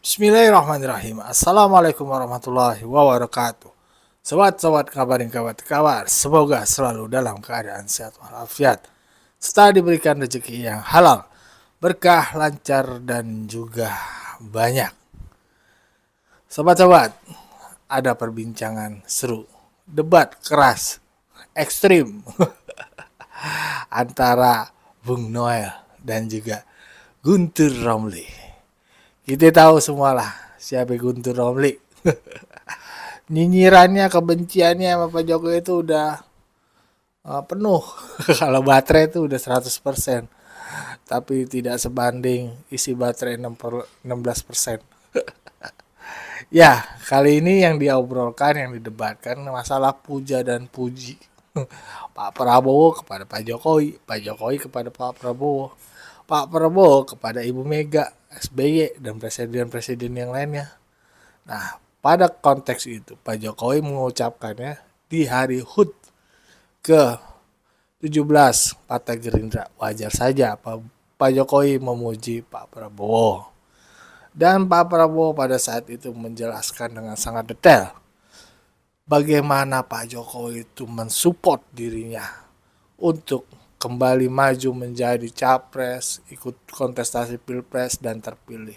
Bismillahirrahmanirrahim. Assalamualaikum warahmatullahi wabarakatuh. Sobat-sobat kabar, semoga selalu dalam keadaan sehat walafiat, serta diberikan rezeki yang halal, berkah, lancar, dan juga banyak. Sobat-sobat, ada perbincangan seru, debat keras, ekstrim antara Bung Noel dan juga Guntur Romli. Kita tahu semualah siapa Guntur Romli. Nyinyirannya, kebenciannya sama Pak Jokowi itu udah penuh. Kalau baterai itu udah 100%. Tapi tidak sebanding isi baterai 16%. Ya, kali ini yang diobrolkan, yang didebatkan masalah puja dan puji. Pak Prabowo kepada Pak Jokowi, Pak Jokowi kepada Pak Prabowo, Pak Prabowo kepada Ibu Mega, SBY, dan presiden-presiden yang lainnya. Nah, pada konteks itu Pak Jokowi mengucapkannya di hari HUT ke-17 Partai Gerindra. Wajar saja Pak Jokowi memuji Pak Prabowo. Dan Pak Prabowo pada saat itu menjelaskan dengan sangat detail bagaimana Pak Jokowi itu mensupport dirinya untuk kembali maju menjadi capres, ikut kontestasi pilpres dan terpilih.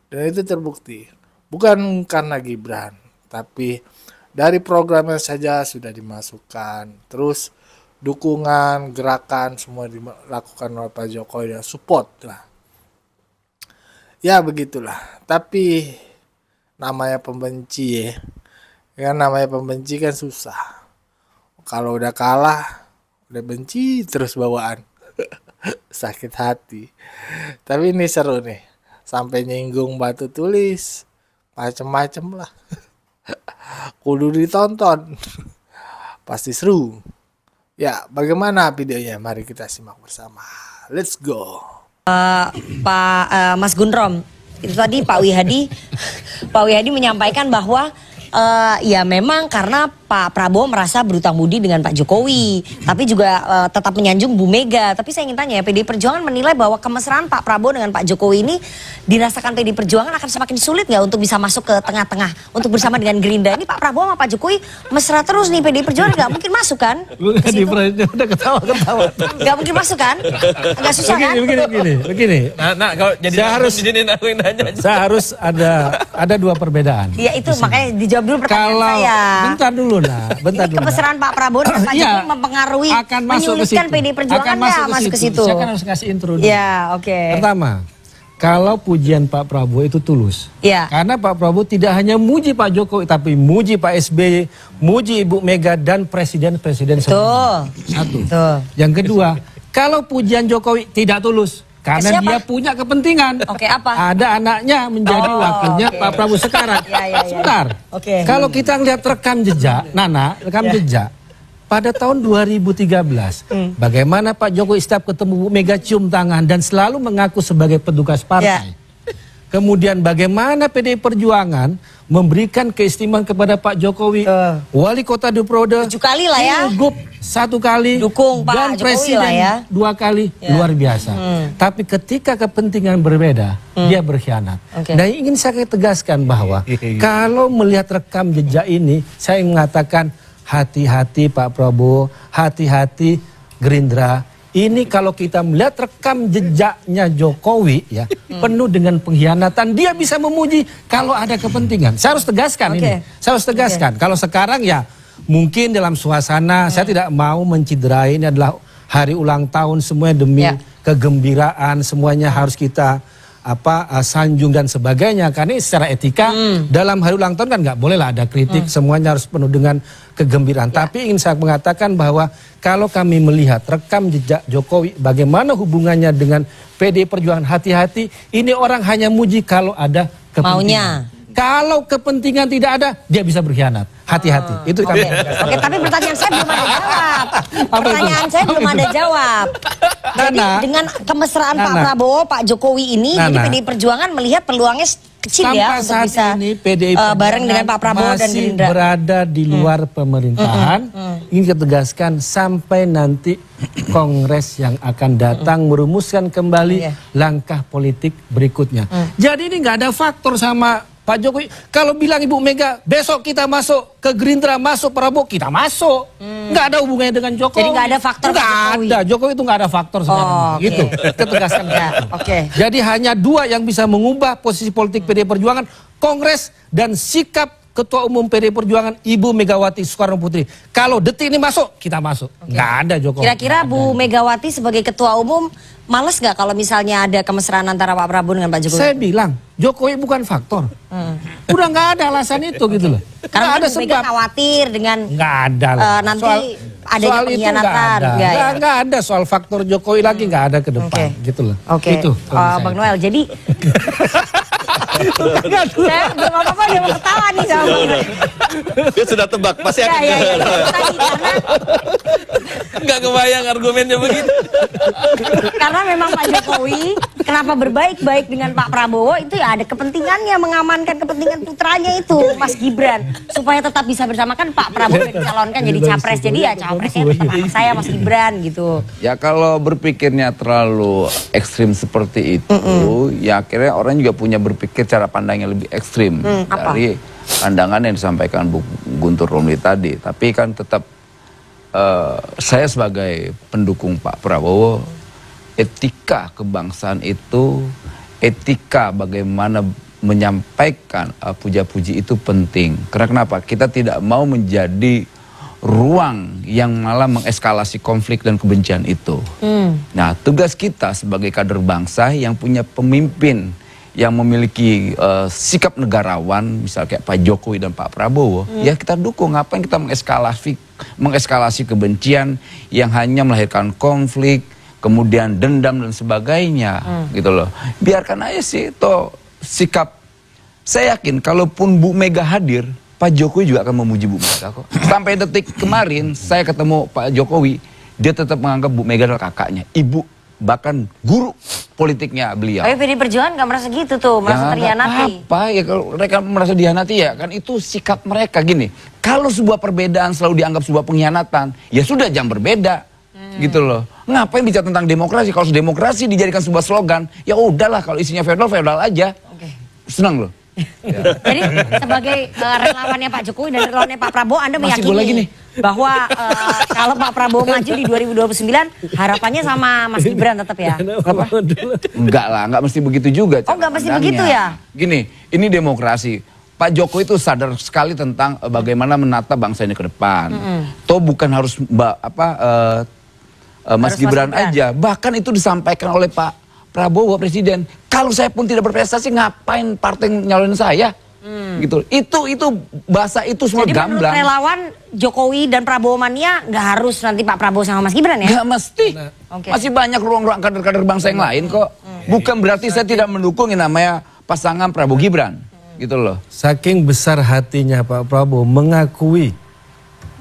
Dan itu terbukti. Bukan karena Gibran, tapi dari programnya saja sudah dimasukkan. Terus dukungan, gerakan semua dilakukan oleh Pak Jokowi dan support lah. Ya begitulah. Tapi namanya pembenci ya. Namanya pembenci kan susah. Kalau udah kalah, udah benci terus bawaan. Sakit hati. Tapi ini seru nih. Sampai nyinggung batu tulis. Macem-macem lah. Kudu ditonton. Pasti seru. Ya, bagaimana videonya? Mari kita simak bersama. Let's go. Mas Gunrom, itu tadi Pak Wihadi menyampaikan bahwa ya memang karena Pak Prabowo merasa berutang budi dengan Pak Jokowi, tapi juga tetap menyanjung Bu Mega. Tapi saya ingin tanya ya, PDI Perjuangan menilai bahwa kemesraan Pak Prabowo dengan Pak Jokowi ini dirasakan PDI Perjuangan akan semakin sulit nggak untuk bisa masuk ke tengah-tengah untuk bersama dengan Gerindra. Ini Pak Prabowo sama Pak Jokowi mesra terus nih, PDI Perjuangan nggak mungkin masuk kan? Udah ketawa-ketawa. Nggak mungkin masuk kan? Agak susah kan? Begini. Nah, kalau jadi saya harus ada dua perbedaan. Iya itu makanya dijawab dulu pertanyaan saya. Bentar dulu. Kemesraan Pak Prabowo dan Pak Jokowi mempengaruhi, menyulitkan PDI Perjuangan nggak masuk ke situ? Saya kan harus kasih intro dulu. Ya, oke. Pertama, kalau pujian Pak Prabowo itu tulus. Ya. Karena Pak Prabowo tidak hanya muji Pak Jokowi, tapi muji Pak SBY, muji Ibu Mega dan presiden-presiden sebelumnya. Satu. Tuh. Yang kedua, kalau pujian Jokowi tidak tulus. Karena dia punya kepentingan. Oke, apa? Ada anaknya menjadi wakilnya Pak Prabowo sekarang. Sebentar. Oke. Kalau kita lihat rekam jejak, rekam jejak. Pada tahun 2013, bagaimana Pak Jokowi setiap ketemu Bu Mega cium tangan dan selalu mengaku sebagai petugas partai. Kemudian bagaimana PDI Perjuangan memberikan keistimewaan kepada Pak Jokowi, wali kota Duprode 7 kali lah ya, Pilgub 1 kali, dukung Pak dan Jokowi presiden lah ya. 2 kali, luar biasa. Tapi ketika kepentingan berbeda, dia berkhianat. Dan ingin saya tegaskan bahwa kalau melihat rekam jejak ini, saya ingin mengatakan hati-hati Pak Prabowo, hati-hati Gerindra. Ini kalau kita melihat rekam jejaknya Jokowi ya, penuh dengan pengkhianatan, dia bisa memuji kalau ada kepentingan. Saya harus tegaskan ini. Saya harus tegaskan. Kalau sekarang ya mungkin dalam suasana, saya tidak mau menciderai, ini adalah hari ulang tahun semuanya demi kegembiraan, semuanya harus kita sanjung dan sebagainya. Karena secara etika dalam hari ulang tahun kan nggak boleh lah ada kritik, semuanya harus penuh dengan kegembiraan. Tapi ingin saya mengatakan bahwa kalau kami melihat rekam jejak Jokowi, bagaimana hubungannya dengan PDI Perjuangan, hati-hati. Ini orang hanya muji kalau ada kepentingan. Kalau kepentingan tidak ada, dia bisa berkhianat. Hati-hati. Itu kami. Oke, tapi pertanyaan saya belum ada jawab. Pertanyaan saya belum ada jawab. Jadi dengan kemesraan Pak Prabowo, Pak Jokowi ini, jadi PDI Perjuangan melihat peluangnya kecil sampai ya untuk saat bisa ini PDIP bareng dengan Pak Prabowo dan masih Gerindra. berada di luar pemerintahan. Ingin kita tegaskan sampai nanti Kongres yang akan datang merumuskan kembali langkah politik berikutnya. Jadi ini nggak ada faktor sama Pak Jokowi. Kalau bilang Ibu Mega besok kita masuk ke Gerindra, masuk Prabowo, kita masuk. Nggak ada hubungannya dengan Jokowi. Jadi nggak ada faktor nggak Jokowi. ada. Jokowi itu nggak ada faktor sebenarnya. Gitu. Kita tegaskan. Jadi hanya dua yang bisa mengubah posisi politik PDI Perjuangan, Kongres dan sikap Ketua Umum PDI Perjuangan Ibu Megawati Soekarno Putri. Kalau detik ini masuk, kita masuk. Nggak ada Jokowi. Kira-kira Bu Megawati sebagai Ketua Umum males nggak kalau misalnya ada kemesraan antara Pak Prabowo dengan Pak Jokowi? Saya bilang Jokowi bukan faktor. Udah nggak ada alasan itu gitu loh. Karena ada Bu Mega khawatir dengan nggak ada lah. nanti adanya soal itu pengkhianatan. Nggak ada soal faktor Jokowi lagi, nggak ada ke depan gitu loh. Itu Bang Noel, jadi saya belum apa-apa dia mau ketawa nih sama Bang Noel. Dia sudah tebak, pasti akan nggak kebayang argumennya begitu. Karena memang Pak Jokowi kenapa berbaik-baik dengan Pak Prabowo itu ya ada kepentingannya, mengamankan kepentingan putranya itu Mas Gibran supaya tetap bisa bersama. Kan Pak Prabowo dicalonkan jadi capres, jadi ya capresnya tetap anak saya Mas Gibran gitu. Ya kalau berpikirnya terlalu ekstrim seperti itu, ya akhirnya orang juga punya berpikir cara pandang yang lebih ekstrim dari pandangan yang disampaikan Bu Guntur Romli tadi. Tapi kan tetap saya sebagai pendukung Pak Prabowo, etika kebangsaan itu, etika bagaimana menyampaikan puja-puji itu penting. Karena kenapa? Kita tidak mau menjadi ruang yang malah mengeskalasi konflik dan kebencian itu. Nah, tugas kita sebagai kader bangsa yang punya pemimpin yang memiliki sikap negarawan, misalnya kayak Pak Jokowi dan Pak Prabowo, ya kita dukung. Ngapain kita mengeskalasi kebencian yang hanya melahirkan konflik, kemudian dendam dan sebagainya, gitu loh. Biarkan aja sih, toh sikap. Saya yakin kalaupun Bu Mega hadir, Pak Jokowi juga akan memuji Bu Mega kok. Sampai detik kemarin saya ketemu Pak Jokowi, dia tetap menganggap Bu Mega adalah kakaknya, ibu, bahkan guru politiknya beliau. Tapi PDI Perjuangan nggak merasa gitu tuh, merasa terhianati. Apa ya kalau mereka merasa dihianati ya kan itu sikap mereka. Gini, kalau sebuah perbedaan selalu dianggap sebuah pengkhianatan, ya sudah jangan berbeda, gitu loh. Ngapain bicara tentang demokrasi? Kalau demokrasi dijadikan sebuah slogan, ya udahlah kalau isinya feodal aja. Senang loh. Jadi sebagai relawannya Pak Jokowi dan relawannya Pak Prabowo, Anda meyakini bahwa kalau Pak Prabowo maju di 2029 harapannya sama Mas Gibran tetap ya? Enggak lah, enggak mesti begitu juga. Oh, enggak mesti begitu ya? Gini, ini demokrasi. Pak Jokowi itu sadar sekali tentang bagaimana menata bangsa ini ke depan. Toh bukan harus Mas Gibran aja, bahkan itu disampaikan oleh Pak Prabowo Presiden. Kalau saya pun tidak berprestasi, ngapain partai nyalonin saya? Gitu. Itu bahasa itu semua gamblang. Jadi menurut relawan Jokowi dan Prabowo mania nggak harus nanti Pak Prabowo sama Mas Gibran ya? Nggak mesti. Masih banyak ruang-ruang kader-kader bangsa yang lain kok. Bukan berarti saya tidak mendukung yang namanya pasangan Prabowo Gibran. Gitu loh. Saking besar hatinya Pak Prabowo mengakui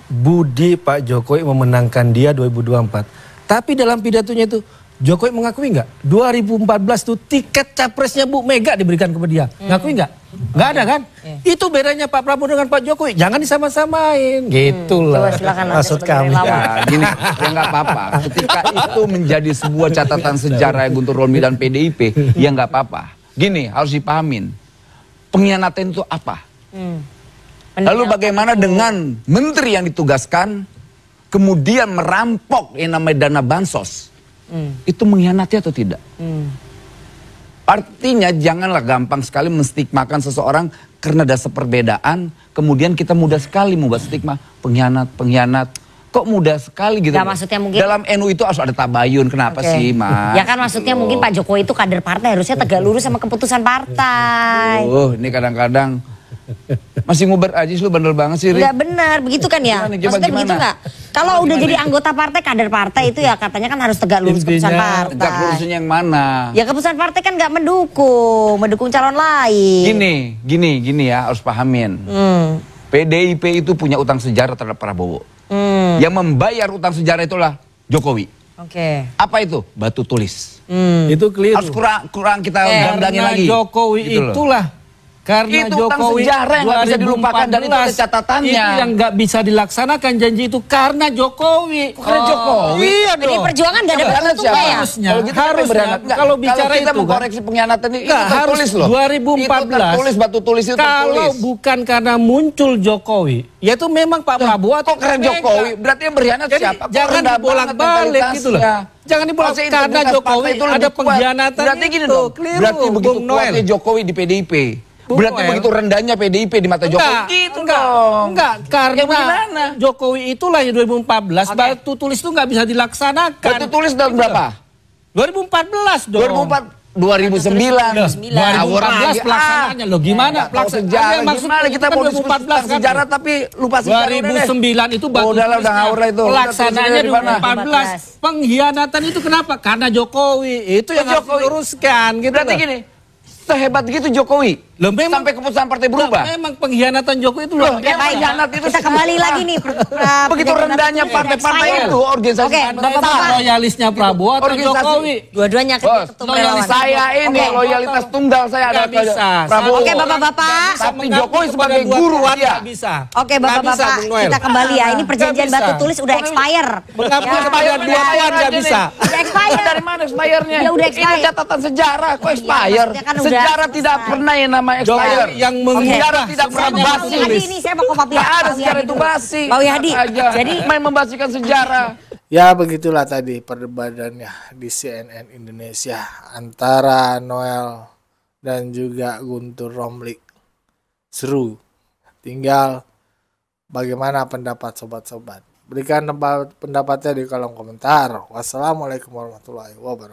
budi Pak Jokowi memenangkan dia 2024. Tapi dalam pidatonya itu Jokowi mengakui nggak? 2014 tuh tiket capresnya Bu Mega diberikan kepada dia. Ngakui nggak? Nggak ada kan? Itu bedanya Pak Prabowo dengan Pak Jokowi. Jangan disama-samain. Gitu lah maksud kami. Ya gini, ya nggak apa-apa. Ketika itu menjadi sebuah catatan sejarah Guntur Romli dan PDIP, ya nggak apa-apa. Gini, harus dipahamin. Pengkhianatan itu apa? Lalu bagaimana dengan menteri yang ditugaskan, kemudian merampok yang namanya dana bansos? Itu mengkhianati atau tidak? Artinya janganlah gampang sekali menstigmakan seseorang karena dasar perbedaan, kemudian kita mudah sekali membuat stigma pengkhianat. Kok mudah sekali gitu? Gak, maksudnya mungkin dalam NU itu harus ada tabayun. Kenapa sih, Mas? Ya kan maksudnya mungkin Pak Jokowi itu kader partai, harusnya tegak lurus sama keputusan partai. Ini kadang-kadang masih nguber aja, lu bandel banget sih. Enggak benar, begitu kan ya? Maksudnya begitu nggak? Kalau udah jadi anggota partai, kader partai itu ya katanya kan harus tegak lurus keputusan partai. Tegak lurusnya yang mana? Ya keputusan partai kan nggak mendukung calon lain. Gini ya, harus pahamin. PDIP itu punya utang sejarah terhadap Prabowo. Yang membayar utang sejarah itulah Jokowi. Apa itu? Batu tulis. Itu keliru. Harus kurang kita gamblangin lagi. Jokowi gitu itulah Karena Itu utang Jokowi sejarah yang nggak bisa dilupakan dan itu ada 2014 catatannya. Itu yang nggak bisa dilaksanakan janji itu karena Jokowi. Karena Jokowi. Iya Jadi dong. perjuangan gak ada Karena untungnya ya? Harusnya. Kalau gitu siapa yang Harusnya. berkhianat? Enggak, Kalau bicara kita itu mau kan. koreksi pengkhianatan ini Enggak, tertulis loh. 2014. Itu tertulis, batu tulis itu Kalau tertulis. bukan karena muncul Jokowi, yaitu memang Pak Prabowo atau Kok keren Mega. Jokowi? Berarti yang berkhianat Jadi siapa? Kok jangan rendah banget dibolak-balik gitu loh. mentalitasnya? Jangan dibolak Maksudnya karena integritas Jokowi partai itu ada lebih kuat. pengkhianatan Berarti gini itu. dong. Keliru, Berarti begitu Bung Noel. kuatnya Jokowi di PDIP. Bung Berarti Noel. begitu rendahnya PDIP di mata Jokowi. Gitu dong. Enggak, karena Ya bagaimana? Jokowi itulah yang 2014 batu tulis itu nggak bisa dilaksanakan. Batu tulis tahun berapa? 2014 dong. 2009. 2014 pelaksanaannya loh gimana Sejarah gimana kita mau diskusi tentang sejarah tapi lupa sejarah. 2009 itu batu Udah lah, udah ngawur lah itu. Pelaksanaannya Udah, tulisnya di 2014. Pengkhianatan itu kenapa? Karena Jokowi. Itu yang harus Jokowi. diluruskan gitu. Berarti loh. gini, sehebat gitu Jokowi. Loh, memang- sampai keputusan partai berubah. Memang pengkhianatan Jokowi itu Loh, luar dia biasa. pengkhianat itu Kita kembali lagi nih. begitu rendahnya partai-partai itu organisasi. Oke, Bapak-bapak. Loyalisnya Prabowo atau Organisasi. Jokowi? Dua-duanya Bos, ketum loyalis relawan. Saya ini Oke. loyalitas tunggal saya ada Nggak bisa. Prabowo. Oke, Bapak-bapak. Tapi Jokowi sebagai guru dia. Nggak bisa. Oke, Nggak bisa, Bapak-bapak, Bung Noel. kita kembali ya. Ini perjanjian Nggak bisa. batu tulis udah expire. Mengabdi Ya. kepada dua puan nggak bisa. Udah expire. Dari mana expire-nya? Ya udah expire. Ini catatan sejarah kok expire. maksudnya kan udah Sejarah tidak selesai. pernah yang nama expire. Jokowi yang Sejarah tidak Saya pernah mau ke Pak basi. Wihadi ini, saya mau ke Pak Nggak ada Wihadi sejarah itu dulu. basi. Pak Wihadi, Aja. jadi main membasikan sejarah. Ya begitulah tadi perdebatannya di CNN Indonesia antara Noel dan juga Guntur Romli. Seru. Tinggal bagaimana pendapat sobat-sobat. Berikan pendapatnya di kolom komentar. Wassalamualaikum warahmatullahi wabarakatuh.